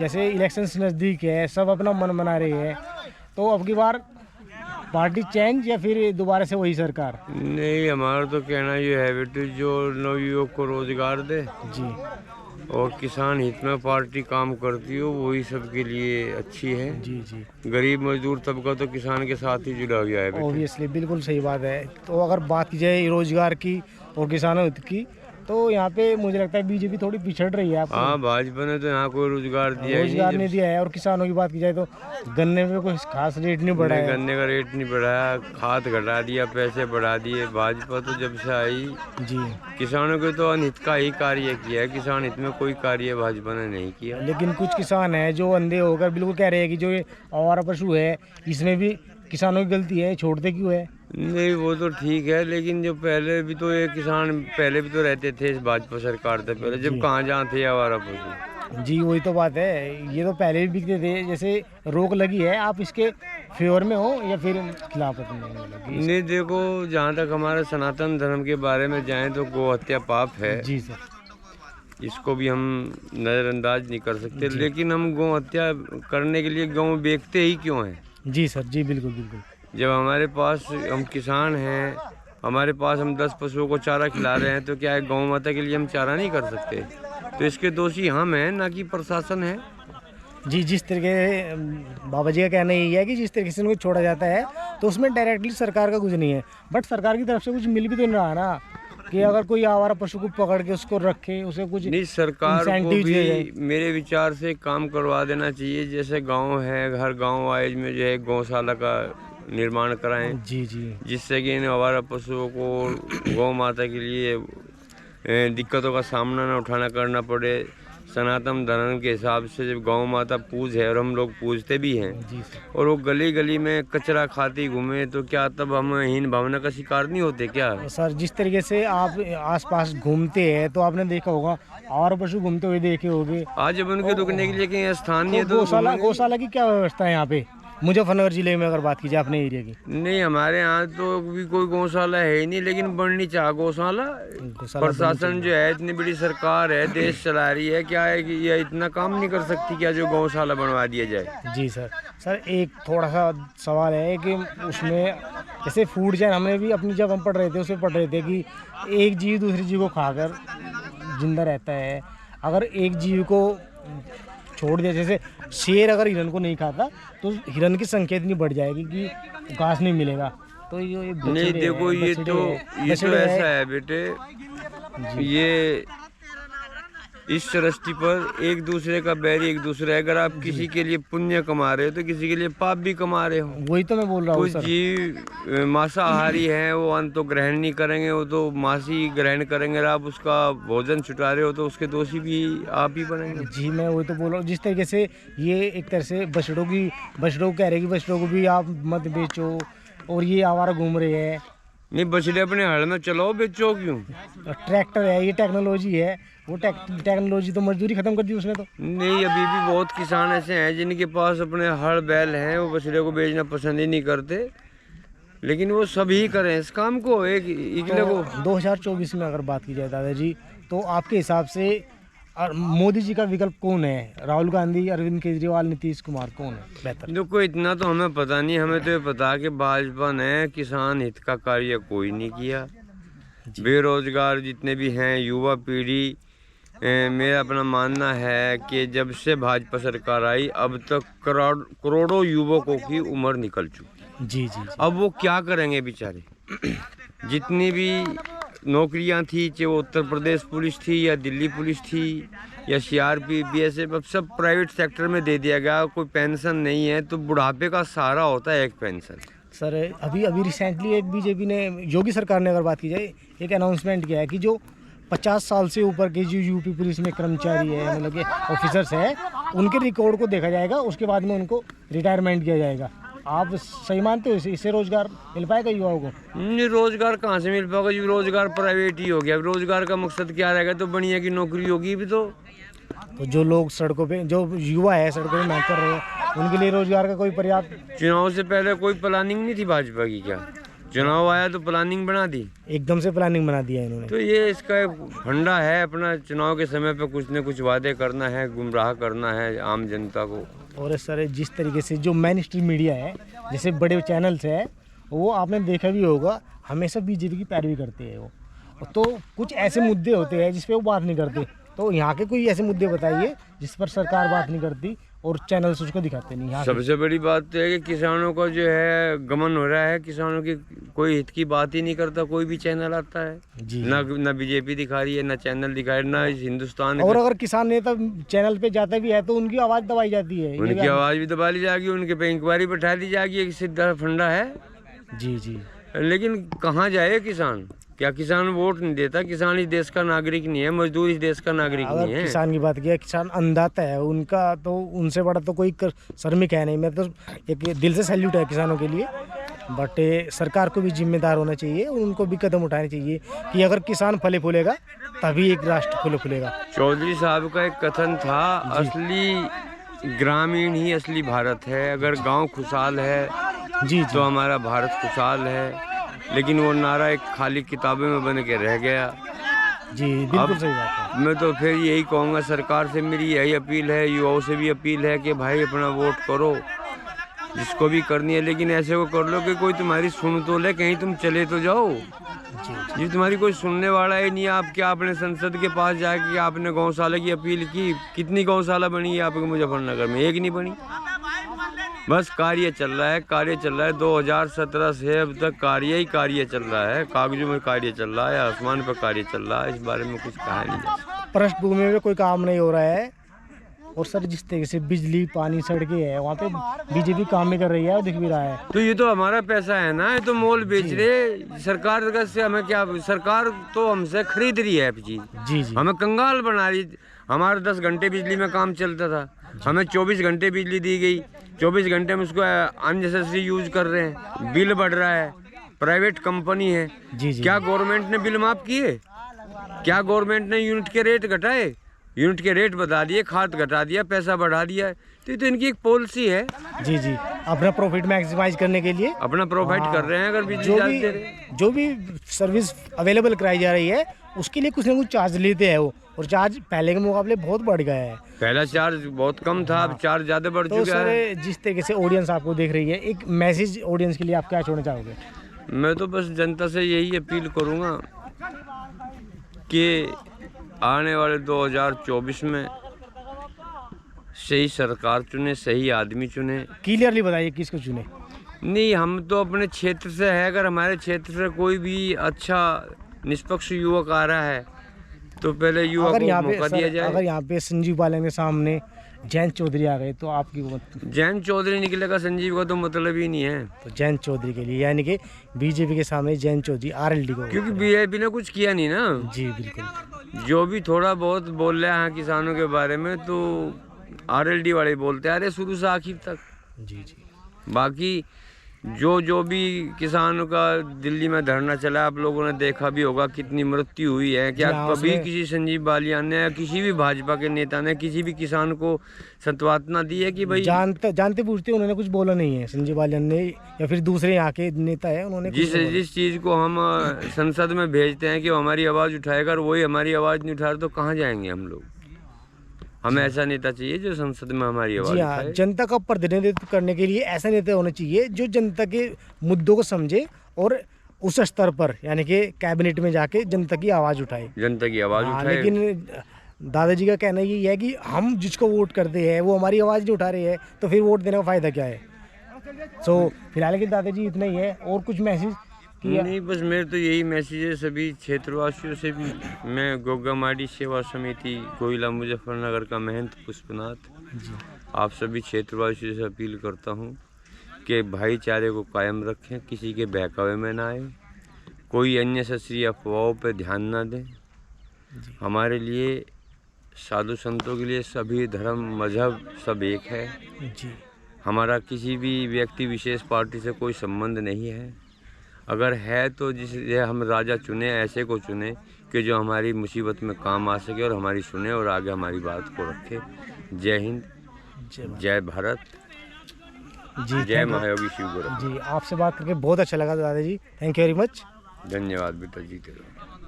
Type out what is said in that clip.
जैसे इलेक्शंस नज़दीक है, सब अपना मन बना रहे हैं, तो अब की बार पार्टी चेंज या फिर दोबारा से वही सरकार? नहीं, हमारा तो कहना ये है बेटे, जो नवयुवक को रोजगार दे जी और किसान हित में पार्टी काम करती हो, वही सबके लिए अच्छी है। जी जी, गरीब मजदूर तबका तो किसान के साथ ही जुड़ा गया है बेटे। ऑब्वियसली बिल्कुल सही बात है। तो अगर बात की जाए रोजगार की और किसानों हित की, तो यहाँ पे मुझे लगता है बीजेपी थोड़ी पिछड़ रही है। आपको हाँ, भाजपा ने तो यहाँ कोई रोजगार दिया ही रोजगार नहीं नहीं। दिया है। और किसानों की बात की जाए तो गन्ने में कोई खास रेट नहीं बढ़ा है। गन्ने का रेट नहीं बढ़ाया, खाद घटा दिया, पैसे बढ़ा दिए। भाजपा तो जब से आई, जी, किसानों के तो अनहित का ही कार्य किया है। किसान हित में कोई कार्य भाजपा ने नहीं किया। लेकिन कुछ किसान हैं जो अंधे होकर बिल्कुल कह रहे हैं कि जो ये आवारा पशु है, इसमें भी किसानों की गलती है, छोड़ते क्यों है? नहीं, वो तो ठीक है, लेकिन जो पहले भी तो ये किसान पहले भी तो रहते थे इस भाजपा सरकार से पहले, जब कहाँ जहाँ थे आवारा पशु। जी वही तो बात है, ये तो पहले भी बिकते थे। जैसे रोक लगी है, आप इसके फेवर में हो या फिर खिलाफ लगी? नहीं, देखो, जहाँ तक हमारे सनातन धर्म के बारे में जाएं तो गौ हत्या पाप है। जी सर, इसको भी हम नज़रअंदाज नहीं कर सकते, लेकिन हम गौ हत्या करने के लिए गौ बेचते ही क्यों हैं? जी सर, जी बिल्कुल बिल्कुल। जब हमारे पास, हम किसान हैं, हमारे पास हम 10 पशुओं को चारा खिला रहे हैं, तो क्या है, गौ माता के लिए हम चारा नहीं कर सकते? तो इसके दोषी हम हैं, ना कि प्रशासन है। जी, जिस तरीके बाबा जी का कहना यही है कि जिस तरीके से उनको छोड़ा जाता है, तो उसमें डायरेक्टली सरकार का कुछ नहीं है, बट सरकार की तरफ से कुछ मिल भी तो नहीं रहा ना, कि अगर कोई आवारा पशु को पकड़ के उसको रखे, उसे कुछ नहीं, सरकार को इंसेंटिव दिए जाए। भी मेरे विचार से काम करवा देना चाहिए। जैसे गांव है, हर गांव वाइज में जो है गौशाला का निर्माण कराएं, जी जी जिससे कि इन आवारा पशुओं को गौ माता के लिए दिक्कतों का सामना न उठाना करना पड़े। सनातन धर्म के हिसाब से जब गौ माता पूज है, और हम लोग पूजते भी हैं, जी सर, और वो गली गली में कचरा खाती घूमे, तो क्या तब हम हीन भावना का शिकार नहीं होते क्या? सर जिस तरीके से आप आसपास घूमते हैं, तो आपने देखा होगा आवारा पशु घूमते हुए देखे होंगे। आज अब उनके रुकने के लिए कहीं स्थान नहीं है, तो गौशाला की क्या व्यवस्था है यहाँ पे मुजफ्फरनगर जिले में, अगर बात की जाए अपने एरिया की? नहीं, हमारे यहाँ तो भी कोई गौशाला है ही नहीं, लेकिन बननी चाह गौशाला। प्रशासन जो है, इतनी बड़ी सरकार है, देश चला रही है, क्या है कि ये इतना काम नहीं कर सकती क्या जो गौशाला बनवा दिया जाए? जी सर। सर एक थोड़ा सा सवाल है कि उसमें जैसे फूड चैन, हमने भी अपनी जब हम पढ़ रहे थे उसमें पढ़ रहे थे कि एक जीव दूसरी जीव को खाकर जिंदा रहता है। अगर एक जीव को छोड़ दिया, जैसे शेर अगर हिरन को नहीं खाता, तो हिरन की संख्या इतनी बढ़ जाएगी कि घास नहीं मिलेगा। तो ये नहीं, देखो, ये तो ऐसा है बेटे, ये इस सृष्टि पर एक दूसरे का बैरी एक दूसरे है। अगर आप किसी के लिए पुण्य कमा रहे हो, तो किसी के लिए पाप भी कमा रहे हो। वही तो मैं बोल रहा हूँ कुछ सर। जीव मांसाहारी हैं, वो अन्न तो ग्रहण नहीं करेंगे, वो तो मांस ही ग्रहण करेंगे। अगर आप उसका भोजन छुटा रहे हो, तो उसके दोषी भी आप ही बनेंगे। जी मैं वही तो बोल रहा हूँ, जिस तरीके से ये एक तरह से बछड़ों को कह रहे हैं कि बछड़ों को भी आप मत बेचो, और ये आवारा घूम रहे हैं। नहीं, बछड़े अपने हल में चलाओ, बेचो क्यों? ट्रैक्टर है, ये टेक्नोलॉजी है, वो टेक्नोलॉजी तो मजदूरी खत्म कर दी उसने तो। नहीं, अभी भी बहुत किसान ऐसे हैं जिनके पास अपने हल बैल हैं, वो बछड़े को बेचना पसंद ही नहीं करते, लेकिन वो सभी करें इस काम को, एक इकले को। 2024 में अगर बात की जाए दादाजी, तो आपके हिसाब से मोदी जी का विकल्प कौन है? राहुल गांधी, अरविंद केजरीवाल, नीतीश कुमार, कौन है बेहतर? देखो, इतना तो हमें पता नहीं, हमें तो ये पता कि भाजपा ने किसान हित का कार्य कोई नहीं किया। बेरोजगार जितने भी हैं, युवा पीढ़ी, मेरा अपना मानना है कि जब से भाजपा सरकार आई, अब तक करोड़ों युवकों की उम्र निकल चुकी। जी जी, जी। अब वो क्या करेंगे बेचारे? जितनी भी नौकरियां थी, चाहे वो उत्तर प्रदेश पुलिस थी या दिल्ली पुलिस थी या CRP, BSF, अब सब प्राइवेट सेक्टर में दे दिया गया। कोई पेंशन नहीं है, तो बुढ़ापे का सहारा होता है एक पेंशन। सर अभी रिसेंटली एक बीजेपी ने, योगी सरकार ने अगर बात की जाए, एक अनाउंसमेंट किया है कि जो 50 साल से ऊपर के जो यूपी पुलिस में कर्मचारी है, मतलब कि ऑफिसर्स है, उनके रिकॉर्ड को देखा जाएगा, उसके बाद में उनको रिटायरमेंट किया जाएगा। आप सही मानते हो इससे रोजगार मिल पाएगा युवाओं को? नहीं, रोजगार कहाँ से मिल पाएगा? जो रोजगार प्राइवेट ही हो गया। रोजगार का मकसद क्या रहेगा? तो बढ़िया की नौकरी होगी भी तो जो लोग सड़कों पे, जो युवा है सड़कों पे मेहनत कर रहे हैं, उनके लिए रोजगार का कोई पर्याप्त? चुनाव से पहले कोई प्लानिंग नहीं थी भाजपा की क्या? चुनाव आया तो प्लानिंग बना दी, एकदम से प्लानिंग बना दिया इन्होंने। तो ये इसका एक फंडा है, अपना चुनाव के समय पे कुछ न कुछ वादे करना है, गुमराह करना है आम जनता को। और सर जिस तरीके से जो मेन स्ट्रीम मीडिया है, जैसे बड़े चैनल्स है, वो आपने देखा भी होगा, हमेशा बीजेपी की पैरवी करते हैं वो। तो कुछ ऐसे मुद्दे होते हैं जिस पे वो बात नहीं करते। तो यहाँ के कोई ऐसे मुद्दे बताइए जिस पर सरकार बात नहीं करती और चैनल्स उसको दिखाते नहीं। यहाँ सबसे बड़ी बात तो है कि किसानों का जो है गमन हो रहा है, किसानों की कोई हित की बात ही नहीं करता कोई भी चैनल आता है जी। ना बीजेपी दिखा रही है, ना चैनल दिखा रही है, ना इस हिंदुस्तान और अगर किसान नेता चैनल पे जाता भी है तो उनकी आवाज़ दबाई जाती है। उनकी आवाज़ भी दबा ली जाएगी, उनके पे इंक्वायरी बैठा दी जाएगी, एक सीधा फंडा है। जी जी। लेकिन कहाँ जाए किसान? क्या किसान वोट नहीं देता? किसान इस देश का नागरिक नहीं है, मजदूर इस देश का नागरिक नहीं अगर है। किसान की बात किया, किसान अन्नदाता है, उनका तो उनसे बड़ा तो कोई श्रमिक है नहीं। मैं तो एक दिल से सैल्यूट है किसानों के लिए, बट सरकार को भी जिम्मेदार होना चाहिए, उनको भी कदम उठाने चाहिए कि अगर किसान फले फूलेगा तभी एक राष्ट्र फले फूलेगा। चौधरी साहब का एक कथन था, असली ग्रामीण ही असली भारत है। अगर गांव खुशहाल है जी तो हमारा भारत खुशहाल है। लेकिन वो नारा एक खाली किताबों में बन के रह गया। जी बिल्कुल सही बात है। मैं तो फिर यही कहूँगा, सरकार से मेरी यही अपील है, युवाओं से भी अपील है कि भाई अपना वोट करो जिसको भी करनी है, लेकिन ऐसे को कर लो कि कोई तुम्हारी सुन तो ले, कहीं तुम चले तो जाओ। जी ये तुम्हारी कोई सुनने वाला ही नहीं है। आप क्या अपने संसद के पास जाके आपने गौशाला की अपील की? कितनी गौशाला बनी है आपके मुजफ्फरनगर में? एक नहीं बनी। बस कार्य चल रहा है, कार्य चल रहा है। 2017 से अब तक कार्य चल रहा है, कागजों में कार्य चल रहा है, आसमान पर कार्य चल रहा है। इस बारे में कुछ कहा नहीं जा सकता। पृष्ठभूमि में कोई काम नहीं हो रहा है। और सर जिस तरीके से बिजली पानी सड़कें है, वहाँ पे बीजेपी काम भी कर रही है और दिख भी रहा है। तो ये तो हमारा पैसा है ना, ये तो मोल बेच रहे सरकार से। हमें क्या, सरकार तो हमसे खरीद रही है चीज। जी जी। हमें कंगाल बना रही। हमारा 10 घंटे बिजली में काम चलता था, हमें 24 घंटे बिजली दी गई। 24 घंटे में उसको अननेसेसरी यूज कर रहे हैं, बिल बढ़ रहा है। प्राइवेट कंपनी है। जी जी। क्या गवर्नमेंट ने बिल माफ किए? क्या गवर्नमेंट ने यूनिट के रेट घटाए? यूनिट के रेट बता दिए, खाद घटा दिया, पैसा बढ़ा दिया। तो ये तो इनकी एक पॉलिसी है। जी जी। अपना प्रॉफिट मैक्सिमाइज करने के लिए अपना प्रोवाइड कर रहे हैं। अगर बिजली जो भी सर्विस अवेलेबल कराई जा रही है उसके लिए कुछ ना कुछ चार्ज लेते हैं वो, और चार्ज पहले के मुकाबले बहुत बढ़ गया है। पहला चार्ज बहुत कम था, अब चार्ज ज्यादा बढ़ तो चुका सर है। जिस तरीके से ऑडियंस आपको देख रही है, एक मैसेज ऑडियंस के लिए आप क्या छोड़ना चाहोगे? मैं तो बस जनता से यही अपील करूंगा कि आने वाले 2024 में सही सरकार चुने, सही आदमी चुने। क्लियरली बताइए किसको चुने? नहीं, हम तो अपने क्षेत्र से है। अगर हमारे क्षेत्र से कोई भी अच्छा निष्पक्ष युवक आ रहा है तो पहले युवक को मौका दिया जाए। अगर यहाँ पे संजीव बालन के सामने जयंत चौधरी आ गए तो आपकी जयंत चौधरी निकलेगा, संजीव का तो मतलब ही नहीं है। तो जयंत चौधरी के लिए, यानी कि बीजेपी के सामने जयंत चौधरी आरएलडी को, क्योंकि बीजेपी ने कुछ किया नहीं ना। जी बिल्कुल। जो भी थोड़ा बहुत बोल रहे हैं किसानों के बारे में तो आरएलडी वाले बोलते आ रहे शुरू से आखिर तक। जी जी। बाकी जो भी किसानों का दिल्ली में धरना चला, आप लोगों ने देखा भी होगा कितनी मृत्यु हुई है। क्या कभी किसी संजीव बालियान ने या किसी भी भाजपा के नेता ने किसी भी किसान को सांत्वना दी है कि भाई जानते पूछते उन्होंने कुछ बोला नहीं है संजीव बालियान ने, या फिर दूसरे यहाँ के नेता है उन्होंने जिस चीज को हम संसद में भेजते हैं कि वो हमारी आवाज उठाएगा और वही हमारी आवाज नहीं उठा रहा तो कहाँ जाएंगे हम लोग? हमें ऐसा नेता चाहिए जो संसद में हमारी आवाज उठाए। जनता का प्रतिनिधित्व करने के लिए ऐसा नेता होना चाहिए जो जनता के मुद्दों को समझे और उस स्तर पर, यानी कि कैबिनेट में जाके जनता की आवाज उठाए। जनता की आवाज उठाए। लेकिन दादाजी का कहना यही है कि हम जिसको वोट करते हैं वो हमारी आवाज नहीं उठा रहे हैं, तो फिर वोट देने का फायदा क्या है? फिलहाल के दादाजी इतना ही है। और कुछ मैसेज? नहीं, बस मेरे तो यही मैसेज है सभी क्षेत्रवासियों से भी। मैं गोगामाड़ी सेवा समिति कोयला मुजफ्फरनगर का महंत पुष्पनाथ आप सभी क्षेत्रवासियों से अपील करता हूँ कि भाईचारे को कायम रखें, किसी के बहकावे में ना आए, कोई अननेसेसरी अफवाहों पर ध्यान ना दें। हमारे लिए, साधु संतों के लिए सभी धर्म मजहब सब एक है जी। हमारा किसी भी व्यक्ति विशेष पार्टी से कोई संबंध नहीं है। अगर है तो जिसे हम राजा चुने, ऐसे को चुने कि जो हमारी मुसीबत में काम आ सके और हमारी सुने और आगे हमारी बात को रखे। जय हिंद, जय भारत। जी जय महायोगी शिव गुरु। जी, आपसे बात करके बहुत अच्छा लगा दादा जी, थैंक यू वेरी मच। धन्यवाद बेटा, जीते रहो।